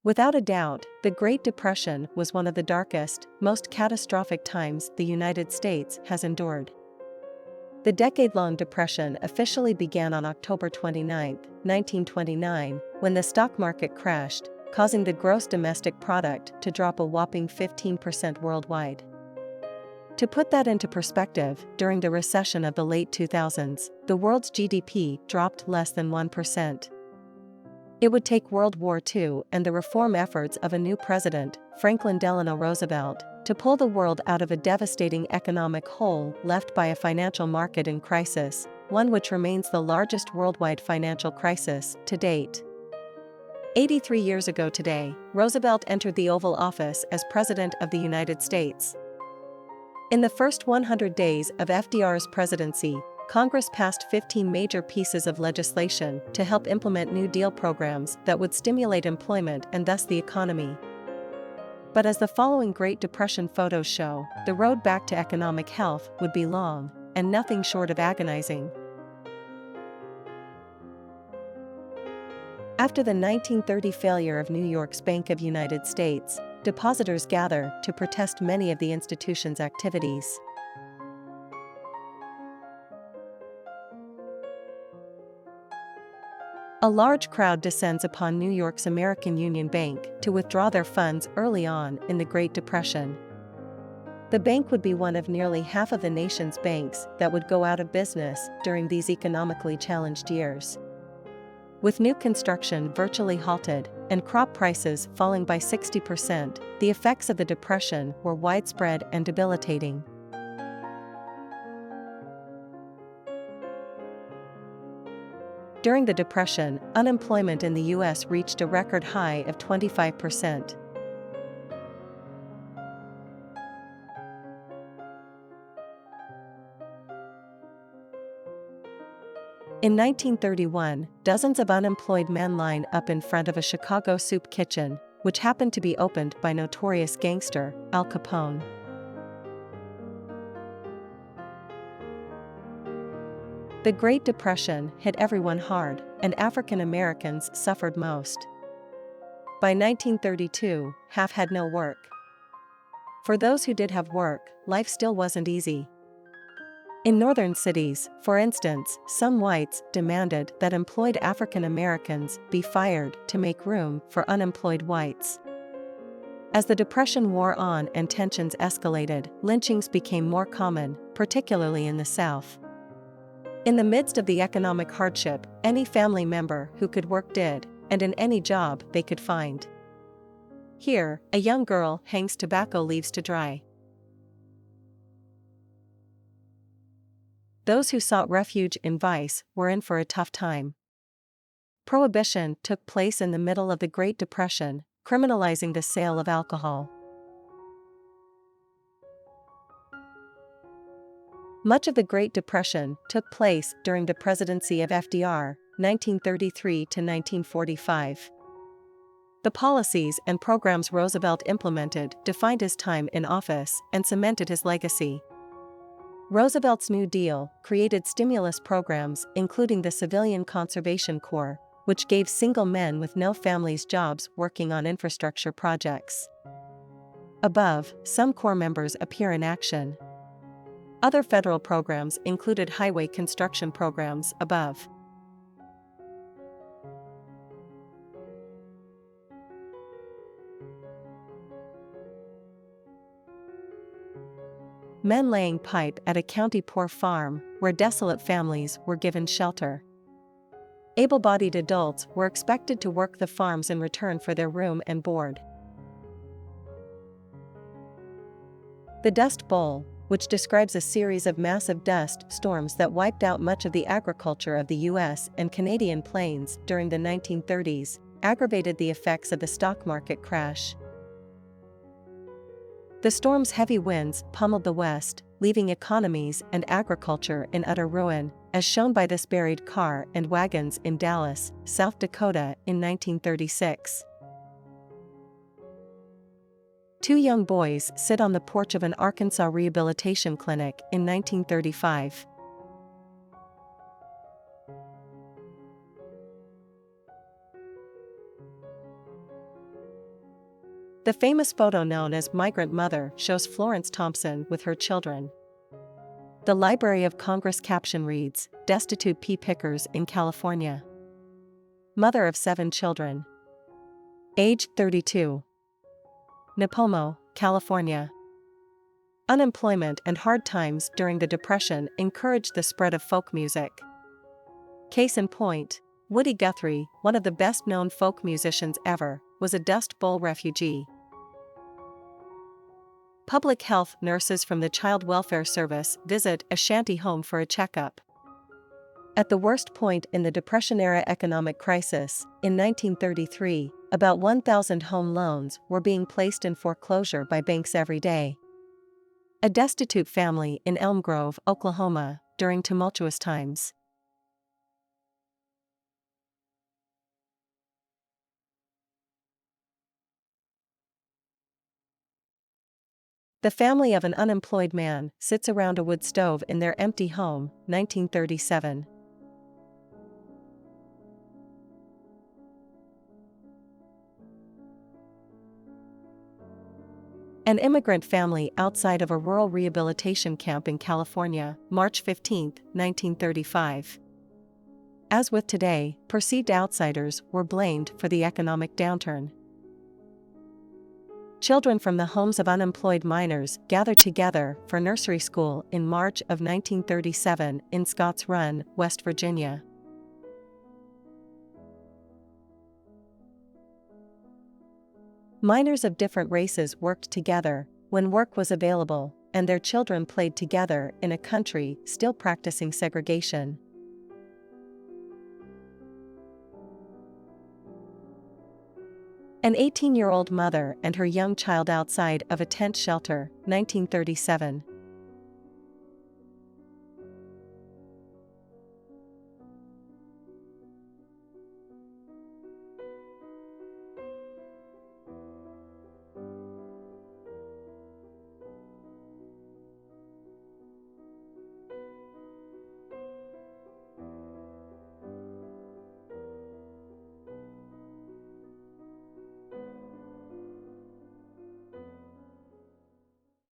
Without a doubt, the Great Depression was one of the darkest, most catastrophic times the United States has endured. The decade-long depression officially began on October 29, 1929, when the stock market crashed, causing the gross domestic product to drop a whopping 15% worldwide. To put that into perspective, during the recession of the late 2000s, the world's GDP dropped less than 1%. It would take World War II and the reform efforts of a new president, Franklin Delano Roosevelt, to pull the world out of a devastating economic hole left by a financial market in crisis, one which remains the largest worldwide financial crisis to date. 83 years ago today, Roosevelt entered the Oval Office as President of the United States. In the first 100 days of FDR's presidency, Congress passed 15 major pieces of legislation to help implement New Deal programs that would stimulate employment and thus the economy. But as the following Great Depression photos show, the road back to economic health would be long, and nothing short of agonizing. After the 1930 failure of New York's Bank of United States, depositors gather to protest many of the institution's activities. A large crowd descends upon New York's American Union Bank to withdraw their funds early on in the Great Depression. The bank would be one of nearly half of the nation's banks that would go out of business during these economically challenged years. With new construction virtually halted and crop prices falling by 60%, the effects of the Depression were widespread and debilitating. During the Depression, unemployment in the U.S. reached a record high of 25%. In 1931, dozens of unemployed men lined up in front of a Chicago soup kitchen, which happened to be opened by notorious gangster Al Capone. The Great Depression hit everyone hard, and African Americans suffered most. By 1932, half had no work. For those who did have work, life still wasn't easy. In northern cities, for instance, some whites demanded that employed African Americans be fired to make room for unemployed whites. As the Depression wore on and tensions escalated, lynchings became more common, particularly in the South. In the midst of the economic hardship, any family member who could work did, and in any job they could find. Here, a young girl hangs tobacco leaves to dry. Those who sought refuge in vice were in for a tough time. Prohibition took place in the middle of the Great Depression, criminalizing the sale of alcohol. Much of the Great Depression took place during the presidency of FDR, 1933 to 1945. The policies and programs Roosevelt implemented defined his time in office and cemented his legacy. Roosevelt's New Deal created stimulus programs including the Civilian Conservation Corps, which gave single men with no families jobs working on infrastructure projects. Above, some Corps members appear in action. Other federal programs included highway construction programs above. Men laying pipe at a county poor farm, where desolate families were given shelter. Able-bodied adults were expected to work the farms in return for their room and board. The Dust Bowl, which describes a series of massive dust storms that wiped out much of the agriculture of the U.S. and Canadian plains during the 1930s, aggravated the effects of the stock market crash. The storm's heavy winds pummeled the West, leaving economies and agriculture in utter ruin, as shown by this buried car and wagons in Dallas, South Dakota, in 1936. Two young boys sit on the porch of an Arkansas rehabilitation clinic in 1935. The famous photo known as Migrant Mother shows Florence Thompson with her children. The Library of Congress caption reads, "Destitute pea pickers in California." Mother of 7 children. Age 32. Nipomo, California. Unemployment and hard times during the Depression encouraged the spread of folk music. Case in point, Woody Guthrie, one of the best-known folk musicians ever, was a Dust Bowl refugee. Public health nurses from the Child Welfare Service visit a shanty home for a checkup. At the worst point in the Depression-era economic crisis, in 1933, about 1,000 home loans were being placed in foreclosure by banks every day. A destitute family in Elm Grove, Oklahoma, during tumultuous times. The family of an unemployed man sits around a wood stove in their empty home, 1937. An immigrant family outside of a rural rehabilitation camp in California, March 15, 1935. As with today, perceived outsiders were blamed for the economic downturn. Children from the homes of unemployed miners gathered together for nursery school in March of 1937 in Scotts Run, West Virginia. Miners of different races worked together when work was available, and their children played together in a country still practicing segregation. An 18-year-old mother and her young child outside of a tent shelter, 1937.